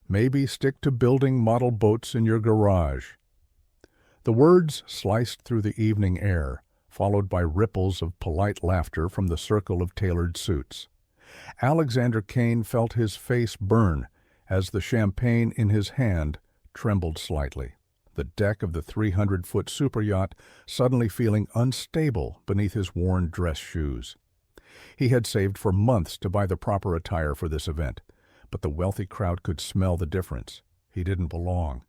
Maybe stick to building model boats in your garage." The words sliced through the evening air, followed by ripples of polite laughter from the circle of tailored suits. Alexander Kane felt his face burn as the champagne in his hand trembled slightly, the deck of the 300-foot super yacht suddenly feeling unstable beneath his worn dress shoes. He had saved for months to buy the proper attire for this event, but the wealthy crowd could smell the difference. He didn't belong.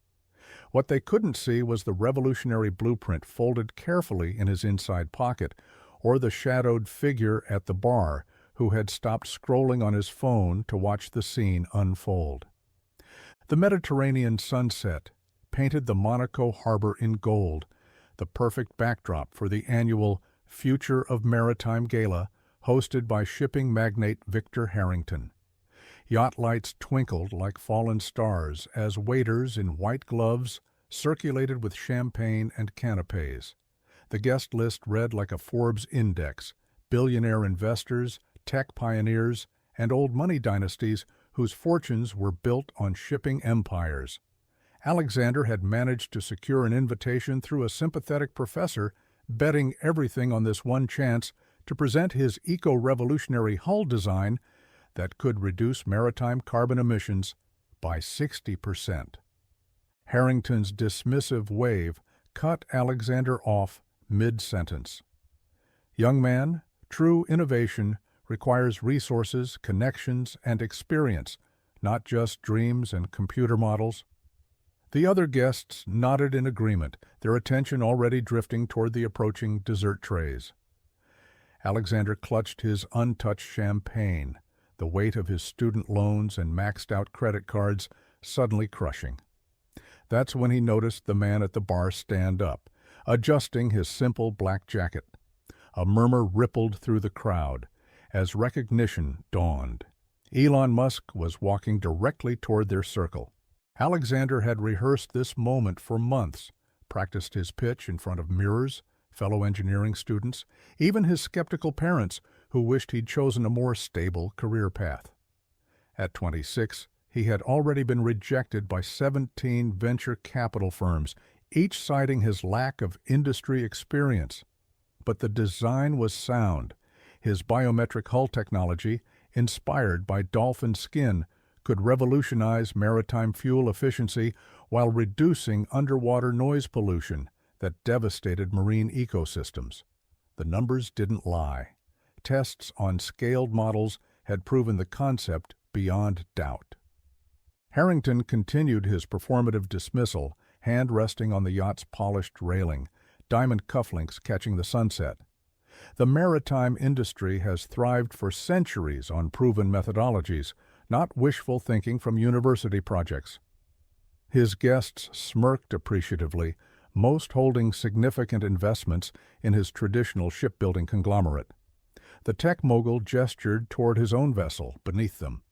What they couldn't see was the revolutionary blueprint folded carefully in his inside pocket, or the shadowed figure at the bar who had stopped scrolling on his phone to watch the scene unfold. The Mediterranean sunset painted the Monaco harbor in gold, the perfect backdrop for the annual Future of Maritime Gala hosted by shipping magnate Victor Harrington. Yacht lights twinkled like fallen stars as waiters in white gloves circulated with champagne and canapes. The guest list read like a Forbes index: billionaire investors, tech pioneers, and old money dynasties whose fortunes were built on shipping empires. Alexander had managed to secure an invitation through a sympathetic professor, betting everything on this one chance to present his eco-revolutionary hull design that could reduce maritime carbon emissions by 60%. Harrington's dismissive wave cut Alexander off mid-sentence. "Young man, true innovation requires resources, connections, and experience, not just dreams and computer models." The other guests nodded in agreement, their attention already drifting toward the approaching dessert trays. Alexander clutched his untouched champagne, the weight of his student loans and maxed-out credit cards suddenly crushing. That's when he noticed the man at the bar stand up, adjusting his simple black jacket. A murmur rippled through the crowd as recognition dawned. Elon Musk was walking directly toward their circle. Alexander had rehearsed this moment for months, practiced his pitch in front of mirrors, fellow engineering students, even his skeptical parents who wished he'd chosen a more stable career path. At 26, he had already been rejected by 17 venture capital firms, each citing his lack of industry experience. But the design was sound. His biometric hull technology, inspired by dolphin skin, could revolutionize maritime fuel efficiency while reducing underwater noise pollution that devastated marine ecosystems. The numbers didn't lie. Tests on scaled models had proven the concept beyond doubt. Harrington continued his performative dismissal, hand resting on the yacht's polished railing, diamond cufflinks catching the sunset. The maritime industry has thrived for centuries on proven methodologies, not wishful thinking from university projects. His guests smirked appreciatively, most holding significant investments in his traditional shipbuilding conglomerate. The tech mogul gestured toward his own vessel beneath them.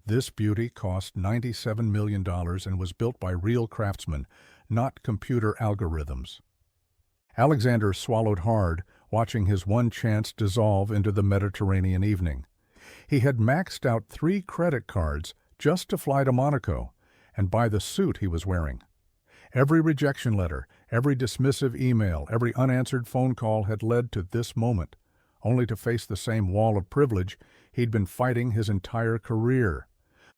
This beauty cost $97 million and was built by real craftsmen, not computer algorithms. Alexander swallowed hard, watching his one chance dissolve into the Mediterranean evening. He had maxed out 3 credit cards just to fly to Monaco and buy the suit he was wearing. Every rejection letter, every dismissive email, every unanswered phone call had led to this moment, only to face the same wall of privilege he'd been fighting his entire career.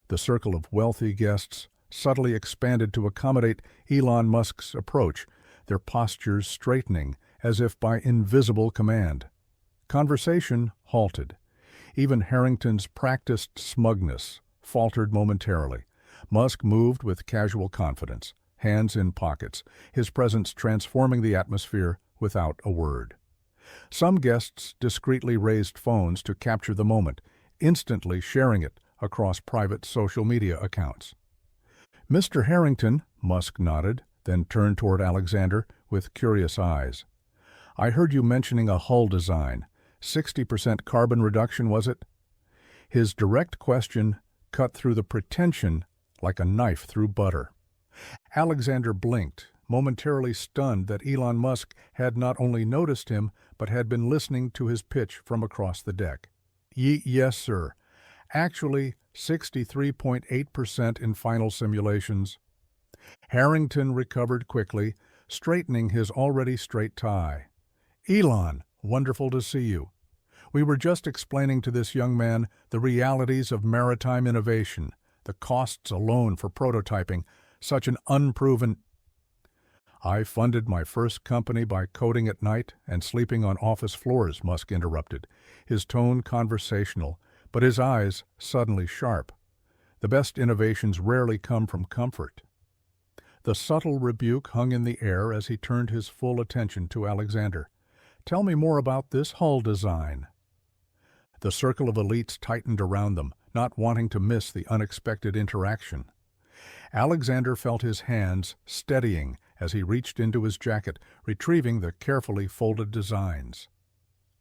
The circle of wealthy guests subtly expanded to accommodate Elon Musk's approach, their postures straightening as if by invisible command. Conversation halted. Even Harrington's practiced smugness faltered momentarily. Musk moved with casual confidence, hands in pockets, his presence transforming the atmosphere without a word. Some guests discreetly raised phones to capture the moment, instantly sharing it across private social media accounts. "Mr. Harrington," Musk nodded, then turned toward Alexander with curious eyes. "I heard you mentioning a hull design. 60% carbon reduction, was it?" His direct question cut through the pretension like a knife through butter. Alexander blinked, momentarily stunned that Elon Musk had not only noticed him, but had been listening to his pitch from across the deck. Yes, sir. Actually, 63.8% in final simulations. Harrington recovered quickly, straightening his already straight tie. Elon, wonderful to see you. We were just explaining to this young man the realities of maritime innovation, the costs alone for prototyping, such an unproven... I funded my first company by coding at night and sleeping on office floors, Musk interrupted, his tone conversational, but his eyes suddenly sharp. The best innovations rarely come from comfort. The subtle rebuke hung in the air as he turned his full attention to Alexander. Tell me more about this hull design. The circle of elites tightened around them, not wanting to miss the unexpected interaction. Alexander felt his hands steadying as he reached into his jacket, retrieving the carefully folded designs.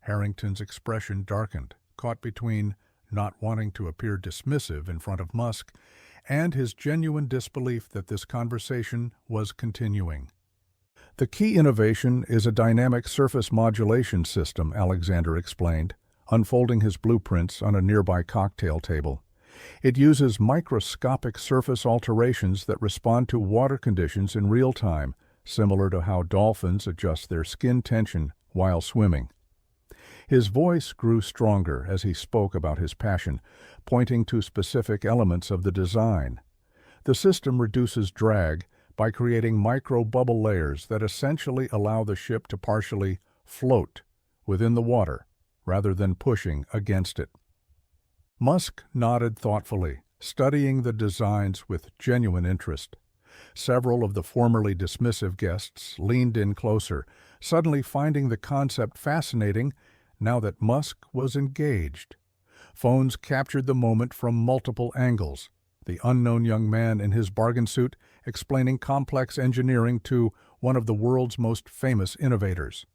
Harrington's expression darkened, caught between not wanting to appear dismissive in front of Musk and his genuine disbelief that this conversation was continuing. The key innovation is a dynamic surface modulation system, Alexander explained, unfolding his blueprints on a nearby cocktail table. It uses microscopic surface alterations that respond to water conditions in real time, similar to how dolphins adjust their skin tension while swimming. His voice grew stronger as he spoke about his passion, pointing to specific elements of the design. The system reduces drag by creating micro-bubble layers that essentially allow the ship to partially float within the water rather than pushing against it. Musk nodded thoughtfully, studying the designs with genuine interest. Several of the formerly dismissive guests leaned in closer, suddenly finding the concept fascinating now that Musk was engaged. Phones captured the moment from multiple angles. The unknown young man in his bargain suit explaining complex engineering to one of the world's most famous innovators.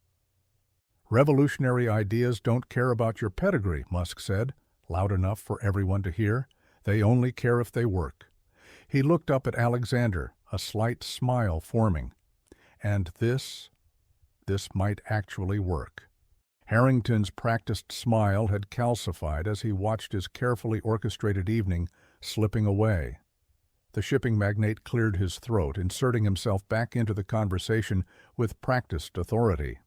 Revolutionary ideas don't care about your pedigree, Musk said, loud enough for everyone to hear. They only care if they work. He looked up at Alexander, a slight smile forming. And this might actually work. Harrington's practiced smile had calcified as he watched his carefully orchestrated evening slipping away. The shipping magnate cleared his throat, inserting himself back into the conversation with practiced authority.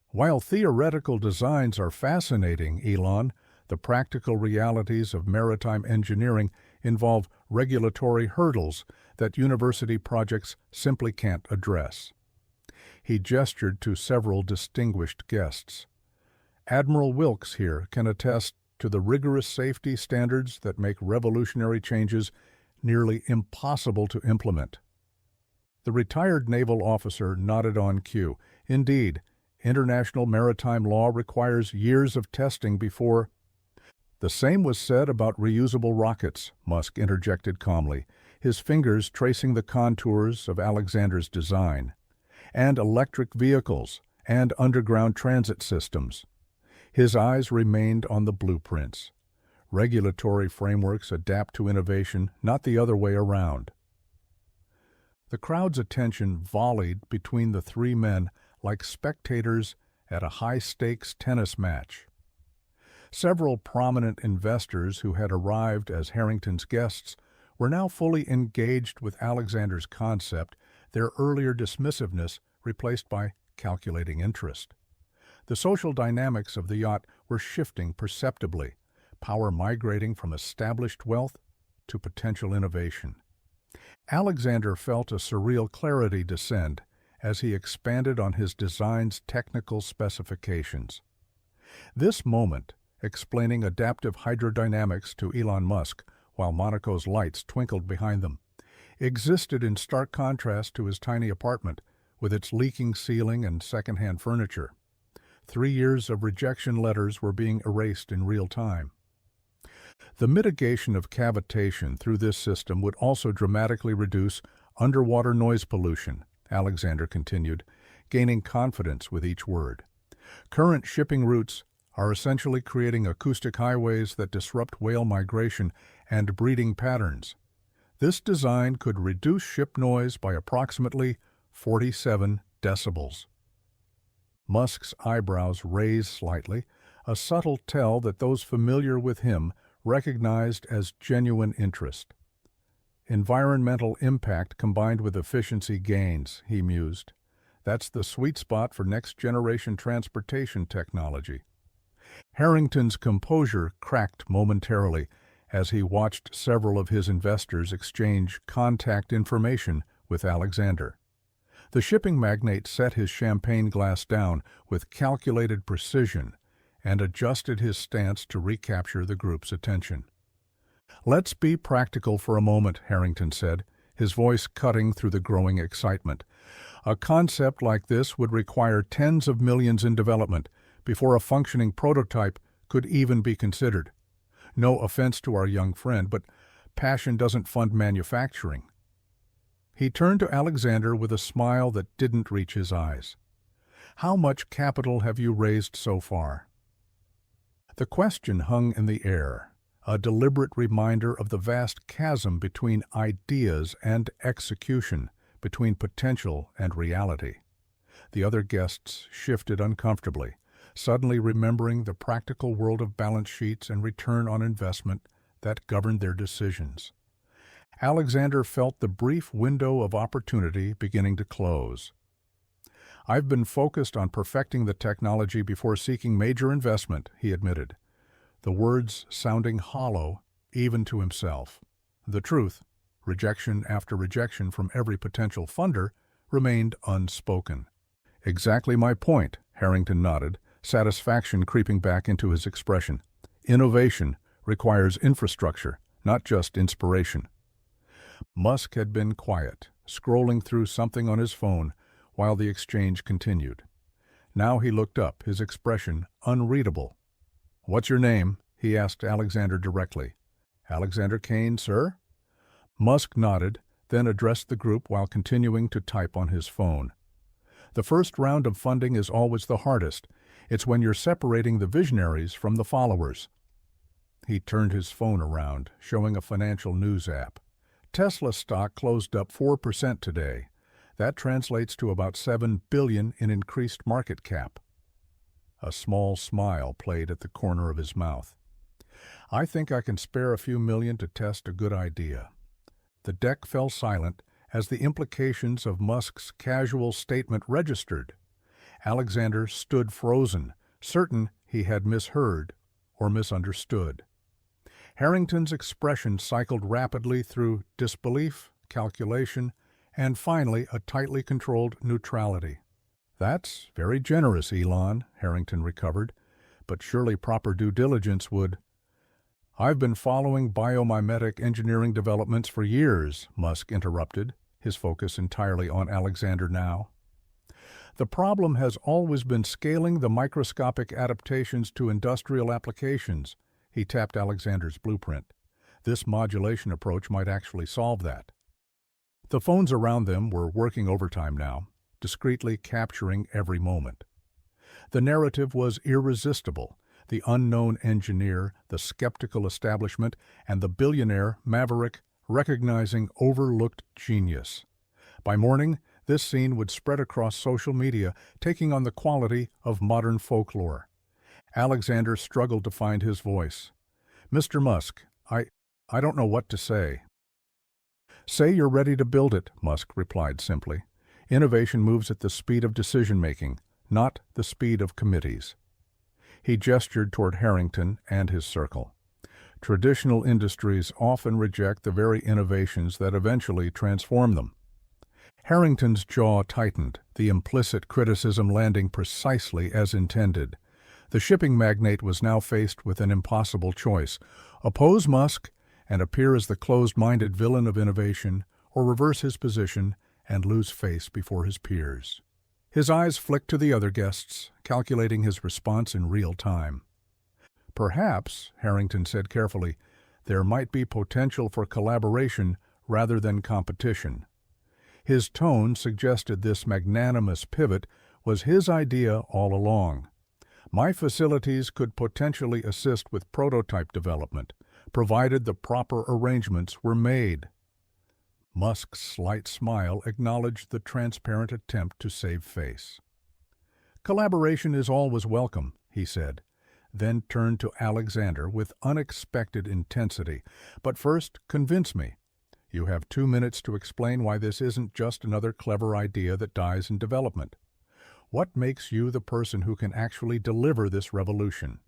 While theoretical designs are fascinating, Elon, the practical realities of maritime engineering involve regulatory hurdles that university projects simply can't address. He gestured to several distinguished guests. Admiral Wilkes here can attest to the rigorous safety standards that make revolutionary changes nearly impossible to implement. The retired naval officer nodded on cue. Indeed, international maritime law requires years of testing before... The same was said about reusable rockets, Musk interjected calmly, his fingers tracing the contours of Alexander's design, and electric vehicles and underground transit systems. His eyes remained on the blueprints. Regulatory frameworks adapt to innovation, not the other way around. The crowd's attention volleyed between the three men like spectators at a high-stakes tennis match. Several prominent investors who had arrived as Harrington's guests were now fully engaged with Alexander's concept, their earlier dismissiveness replaced by calculating interest. The social dynamics of the yacht were shifting perceptibly, power migrating from established wealth to potential innovation. Alexander felt a surreal clarity descend as he expanded on his design's technical specifications. This moment, explaining adaptive hydrodynamics to Elon Musk while Monaco's lights twinkled behind them, existed in stark contrast to his tiny apartment with its leaking ceiling and second-hand furniture. 3 years of rejection letters were being erased in real time. The mitigation of cavitation through this system would also dramatically reduce underwater noise pollution, Alexander continued, gaining confidence with each word. Current shipping routes are essentially creating acoustic highways that disrupt whale migration and breeding patterns. This design could reduce ship noise by approximately 47 decibels. Musk's eyebrows raised slightly, a subtle tell that those familiar with him recognized as genuine interest. Environmental impact combined with efficiency gains, he mused. That's the sweet spot for next-generation transportation technology. Harrington's composure cracked momentarily as he watched several of his investors exchange contact information with Alexander. The shipping magnate set his champagne glass down with calculated precision and adjusted his stance to recapture the group's attention. "Let's be practical for a moment," Harrington said, his voice cutting through the growing excitement. "A concept like this would require tens of millions in development before a functioning prototype could even be considered. No offense to our young friend, but passion doesn't fund manufacturing." He turned to Alexander with a smile that didn't reach his eyes. "How much capital have you raised so far?" The question hung in the air, a deliberate reminder of the vast chasm between ideas and execution, between potential and reality. The other guests shifted uncomfortably, suddenly remembering the practical world of balance sheets and return on investment that governed their decisions. Alexander felt the brief window of opportunity beginning to close. "I've been focused on perfecting the technology before seeking major investment," he admitted, the words sounding hollow even to himself. The truth, rejection after rejection from every potential funder, remained unspoken. "Exactly my point," Harrington nodded, satisfaction creeping back into his expression. "Innovation requires infrastructure, not just inspiration." Musk had been quiet, scrolling through something on his phone while the exchange continued. Now he looked up, his expression unreadable. "What's your name?" he asked Alexander directly. "Alexander Kane, sir?" Musk nodded, then addressed the group while continuing to type on his phone. "The first round of funding is always the hardest. It's when you're separating the visionaries from the followers." He turned his phone around, showing a financial news app. Tesla stock closed up 4% today. That translates to about $7 billion in increased market cap. A small smile played at the corner of his mouth. "I think I can spare a few million to test a good idea." The deck fell silent as the implications of Musk's casual statement registered. Alexander stood frozen, certain he had misheard or misunderstood. Harrington's expression cycled rapidly through disbelief, calculation, and finally a tightly controlled neutrality. "That's very generous, Elon," Harrington recovered, "but surely proper due diligence would—" "I've been following biomimetic engineering developments for years," Musk interrupted, his focus entirely on Alexander now. "The problem has always been scaling the microscopic adaptations to industrial applications." He tapped Alexander's blueprint. "This modulation approach might actually solve that." The phones around them were working overtime now, discreetly capturing every moment. The narrative was irresistible: the unknown engineer, the skeptical establishment, and the billionaire maverick recognizing overlooked genius. By morning, this scene would spread across social media, taking on the quality of modern folklore. Alexander struggled to find his voice. "Mr. Musk, I don't know what to say." "Say you're ready to build it," Musk replied simply. "Innovation moves at the speed of decision-making, not the speed of committees." He gestured toward Harrington and his circle. "Traditional industries often reject the very innovations that eventually transform them." Harrington's jaw tightened, the implicit criticism landing precisely as intended. The shipping magnate was now faced with an impossible choice: oppose Musk and appear as the closed-minded villain of innovation, or reverse his position and lose face before his peers. His eyes flicked to the other guests, calculating his response in real time. "Perhaps," Harrington said carefully, "there might be potential for collaboration rather than competition." His tone suggested this magnanimous pivot was his idea all along. "My facilities could potentially assist with prototype development, provided the proper arrangements were made." Musk's slight smile acknowledged the transparent attempt to save face. "Collaboration is always welcome," he said. then turned to Alexander with unexpected intensity. "But first, convince me. You have 2 minutes to explain why this isn't just another clever idea that dies in development. What makes you the person who can actually deliver this revolution?"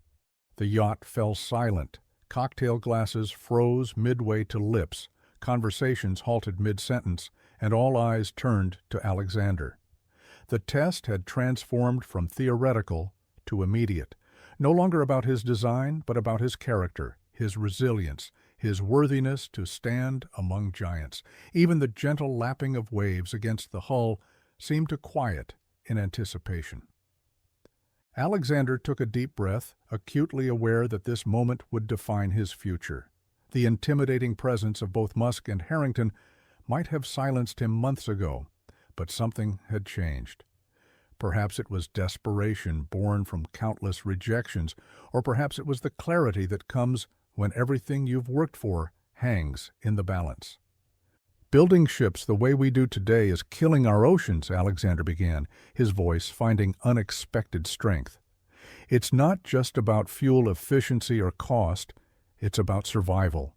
The yacht fell silent. Cocktail glasses froze midway to lips, conversations halted mid-sentence, and all eyes turned to Alexander. The test had transformed from theoretical to immediate, no longer about his design, but about his character, his resilience, his worthiness to stand among giants. Even the gentle lapping of waves against the hull seemed to quiet in anticipation. Alexander took a deep breath, acutely aware that this moment would define his future. The intimidating presence of both Musk and Harrington might have silenced him months ago, but something had changed. Perhaps it was desperation born from countless rejections, or perhaps it was the clarity that comes when everything you've worked for hangs in the balance. "Building ships the way we do today is killing our oceans," Alexander began, his voice finding unexpected strength. "It's not just about fuel efficiency or cost, it's about survival."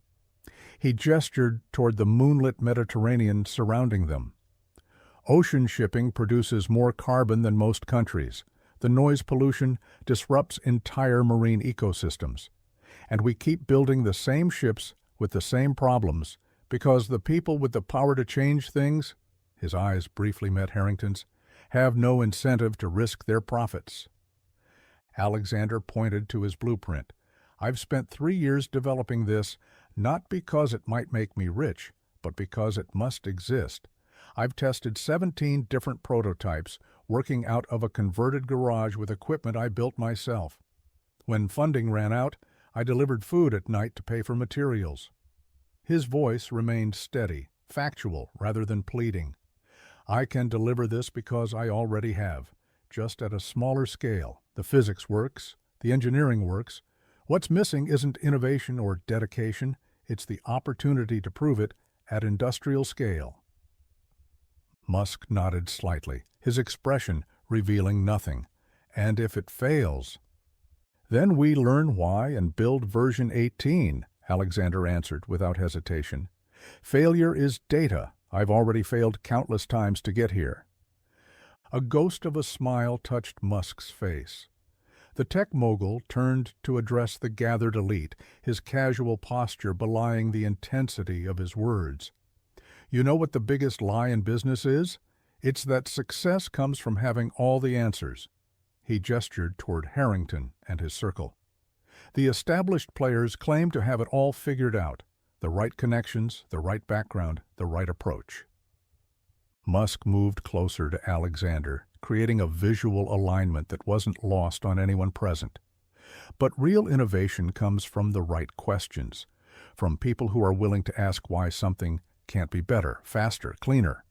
He gestured toward the moonlit Mediterranean surrounding them. "Ocean shipping produces more carbon than most countries. The noise pollution disrupts entire marine ecosystems. And we keep building the same ships with the same problems because the people with the power to change things," his eyes briefly met Harrington's, "have no incentive to risk their profits." Alexander pointed to his blueprint. "I've spent 3 years developing this, not because it might make me rich, but because it must exist. I've tested 17 different prototypes, working out of a converted garage with equipment I built myself. When funding ran out, I delivered food at night to pay for materials." His voice remained steady, factual rather than pleading. "I can deliver this because I already have, just at a smaller scale. The physics works, the engineering works. What's missing isn't innovation or dedication, it's the opportunity to prove it at industrial scale." Musk nodded slightly, his expression revealing nothing. "And if it fails?" "Then we learn why and build version 18, Alexander answered without hesitation. "Failure is data. I've already failed countless times to get here." A ghost of a smile touched Musk's face. The tech mogul turned to address the gathered elite, his casual posture belying the intensity of his words. "You know what the biggest lie in business is? It's that success comes from having all the answers." He gestured toward Harrington and his circle. "The established players claim to have it all figured out, the right connections, the right background, the right approach." Musk moved closer to Alexander, creating a visual alignment that wasn't lost on anyone present. But real innovation comes from the right questions, from people who are willing to ask why something can't be better, faster, cleaner.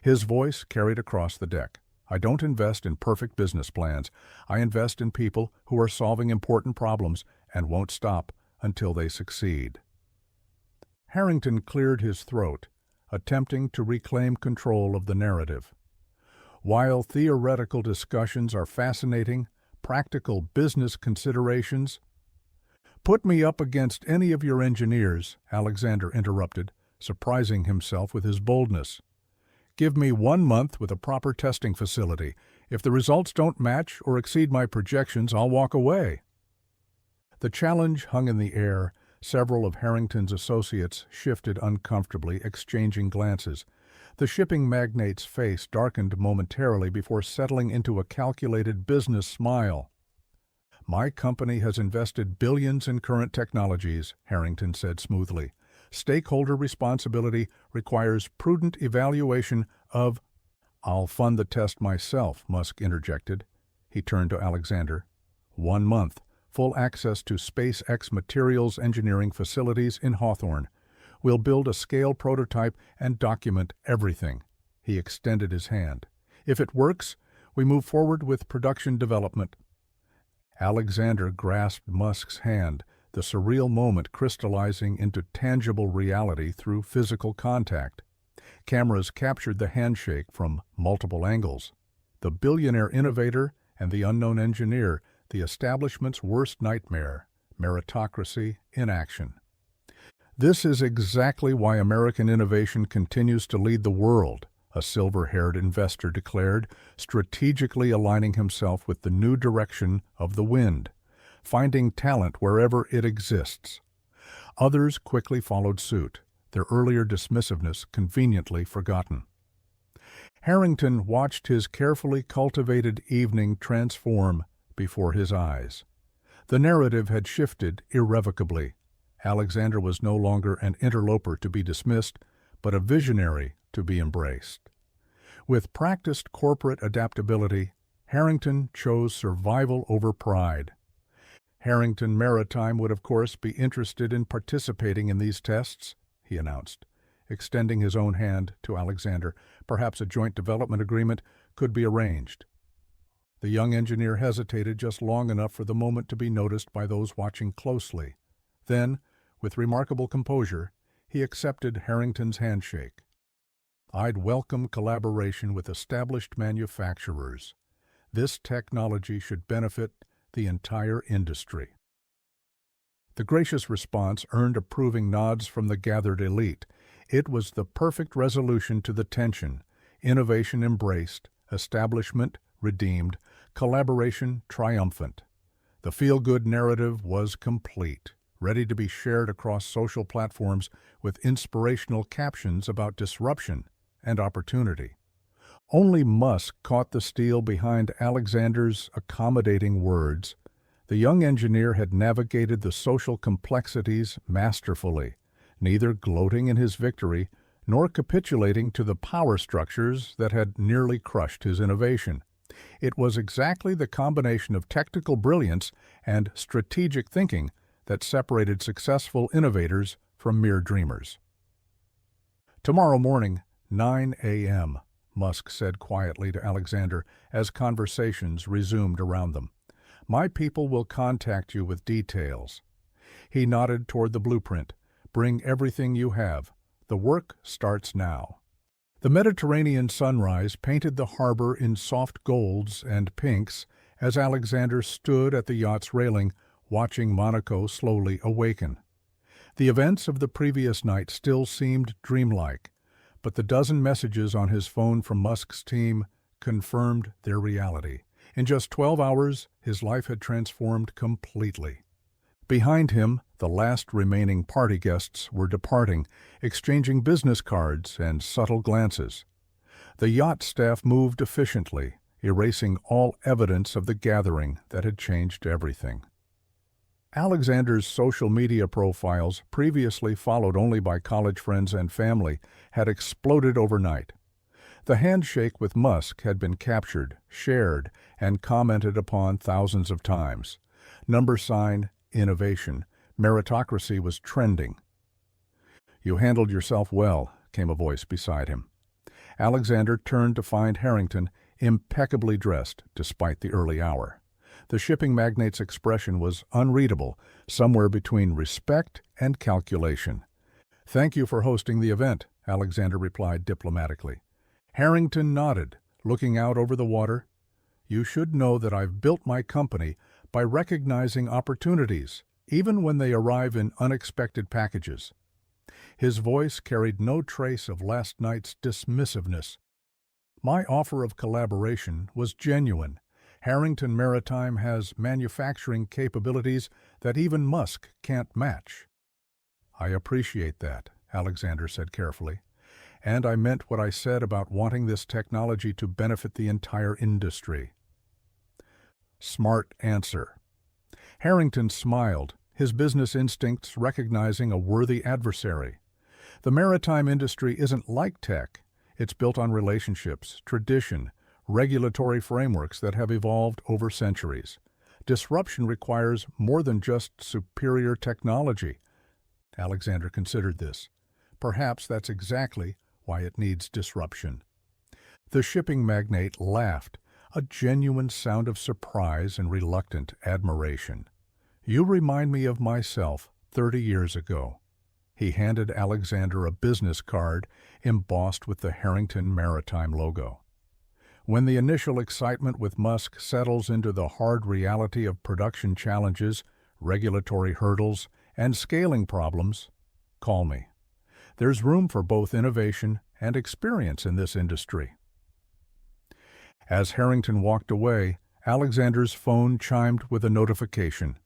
His voice carried across the deck. "I don't invest in perfect business plans. I invest in people who are solving important problems and won't stop until they succeed." Harrington cleared his throat, attempting to reclaim control of the narrative. "While theoretical discussions are fascinating, practical business considerations—" "Put me up against any of your engineers," Alexander interrupted, surprising himself with his boldness. "Give me 1 month with a proper testing facility. If the results don't match or exceed my projections, I'll walk away." The challenge hung in the air. Several of Harrington's associates shifted uncomfortably, exchanging glances. The shipping magnate's face darkened momentarily before settling into a calculated business smile. "My company has invested billions in current technologies," Harrington said smoothly. "Stakeholder responsibility requires prudent evaluation of—" "I'll fund the test myself," Musk interjected. He turned to Alexander. 1 month, full access to SpaceX materials engineering facilities in Hawthorne. We'll build a scale prototype and document everything." He extended his hand. "If it works, we move forward with production development." Alexander grasped Musk's hand, the surreal moment crystallizing into tangible reality through physical contact. Cameras captured the handshake from multiple angles. The billionaire innovator and the unknown engineer, the establishment's worst nightmare, meritocracy in action. This is exactly why American innovation continues to lead the world, a silver-haired investor declared, strategically aligning himself with the new direction of the wind, finding talent wherever it exists. Others quickly followed suit, their earlier dismissiveness conveniently forgotten. Harrington watched his carefully cultivated evening transform before his eyes. The narrative had shifted irrevocably. Alexander was no longer an interloper to be dismissed, but a visionary to be embraced. With practiced corporate adaptability, Harrington chose survival over pride. Harrington Maritime would, of course, be interested in participating in these tests, he announced, extending his own hand to Alexander. Perhaps a joint development agreement could be arranged. The young engineer hesitated just long enough for the moment to be noticed by those watching closely. Then, with remarkable composure, he accepted Harrington's handshake. "I'd welcome collaboration with established manufacturers. This technology should benefit the entire industry." The gracious response earned approving nods from the gathered elite. It was the perfect resolution to the tension: innovation embraced, establishment redeemed, collaboration triumphant. The feel-good narrative was complete, ready to be shared across social platforms with inspirational captions about disruption and opportunity. Only Musk caught the steel behind Alexander's accommodating words. The young engineer had navigated the social complexities masterfully, neither gloating in his victory nor capitulating to the power structures that had nearly crushed his innovation. It was exactly the combination of technical brilliance and strategic thinking that separated successful innovators from mere dreamers. "Tomorrow morning, 9 a.m., Musk said quietly to Alexander as conversations resumed around them. "My people will contact you with details." He nodded toward the blueprint. "Bring everything you have. The work starts now." The Mediterranean sunrise painted the harbor in soft golds and pinks as Alexander stood at the yacht's railing, watching Monaco slowly awaken. The events of the previous night still seemed dreamlike, but the dozen messages on his phone from Musk's team confirmed their reality. In just 12 hours, his life had transformed completely. Behind him, the last remaining party guests were departing, exchanging business cards and subtle glances. The yacht staff moved efficiently, erasing all evidence of the gathering that had changed everything. Alexander's social media profiles, previously followed only by college friends and family, had exploded overnight. The handshake with Musk had been captured, shared, and commented upon thousands of times. Number sign, innovation, meritocracy was trending. "You handled yourself well," came a voice beside him. Alexander turned to find Harrington impeccably dressed despite the early hour. The shipping magnate's expression was unreadable, somewhere between respect and calculation. "Thank you for hosting the event," Alexander replied diplomatically. Harrington nodded, looking out over the water. "You should know that I've built my company by recognizing opportunities, even when they arrive in unexpected packages." His voice carried no trace of last night's dismissiveness. "My offer of collaboration was genuine. Harrington Maritime has manufacturing capabilities that even Musk can't match." "I appreciate that," Alexander said carefully. "And I meant what I said about wanting this technology to benefit the entire industry." "Smart answer." Harrington smiled, his business instincts recognizing a worthy adversary. The maritime industry isn't like tech. It's built on relationships, tradition, regulatory frameworks that have evolved over centuries. Disruption requires more than just superior technology. Alexander considered this. Perhaps that's exactly why it needs disruption. The shipping magnate laughed, a genuine sound of surprise and reluctant admiration. "You remind me of myself 30 years ago." He handed Alexander a business card embossed with the Harrington Maritime logo. When the initial excitement with Musk settles into the hard reality of production challenges, regulatory hurdles, and scaling problems, call me. There's room for both innovation and experience in this industry. As Harrington walked away, Alexander's phone chimed with a notification.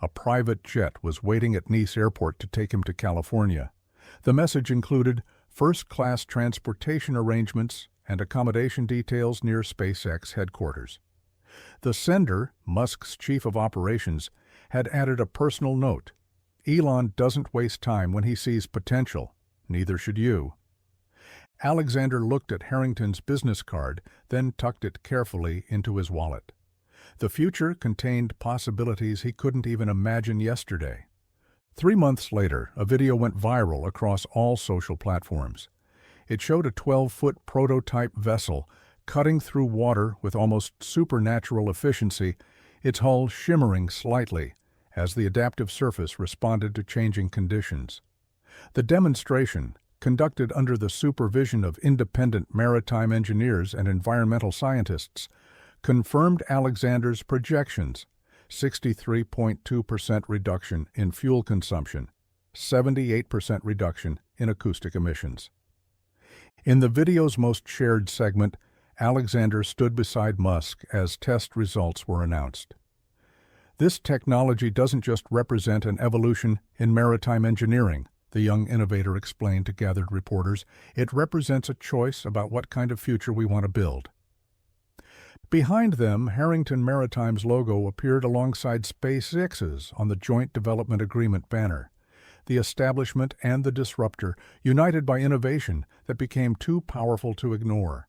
A private jet was waiting at Nice Airport to take him to California. The message included first-class transportation arrangements and accommodation details near SpaceX headquarters. The sender, Musk's chief of operations, had added a personal note. Elon doesn't waste time when he sees potential. Neither should you. Alexander looked at Harrington's business card, then tucked it carefully into his wallet. The future contained possibilities he couldn't even imagine yesterday. 3 months later, a video went viral across all social platforms. It showed a 12-foot prototype vessel cutting through water with almost supernatural efficiency, its hull shimmering slightly as the adaptive surface responded to changing conditions. The demonstration, conducted under the supervision of independent maritime engineers and environmental scientists, confirmed Alexander's projections: 63.2% reduction in fuel consumption, 78% reduction in acoustic emissions. In the video's most shared segment, Alexander stood beside Musk as test results were announced. This technology doesn't just represent an evolution in maritime engineering, the young innovator explained to gathered reporters. It represents a choice about what kind of future we want to build. Behind them, Harrington Maritime's logo appeared alongside SpaceX's on the Joint Development Agreement banner. The establishment and the disruptor, united by innovation that became too powerful to ignore.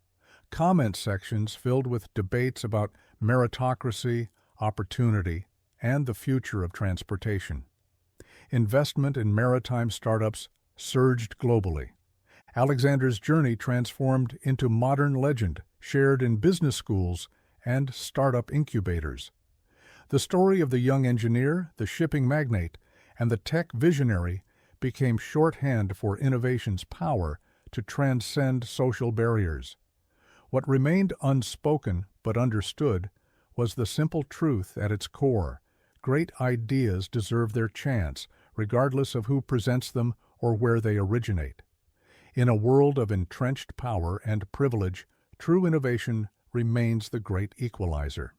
Comment sections filled with debates about meritocracy, opportunity, and the future of transportation. Investment in maritime startups surged globally. Alexander's journey transformed into modern legend, shared in business schools and startup incubators. The story of the young engineer, the shipping magnate, and the tech visionary became shorthand for innovation's power to transcend social barriers. What remained unspoken but understood was the simple truth at its core: great ideas deserve their chance, regardless of who presents them or where they originate. In a world of entrenched power and privilege, true innovation remains the great equalizer.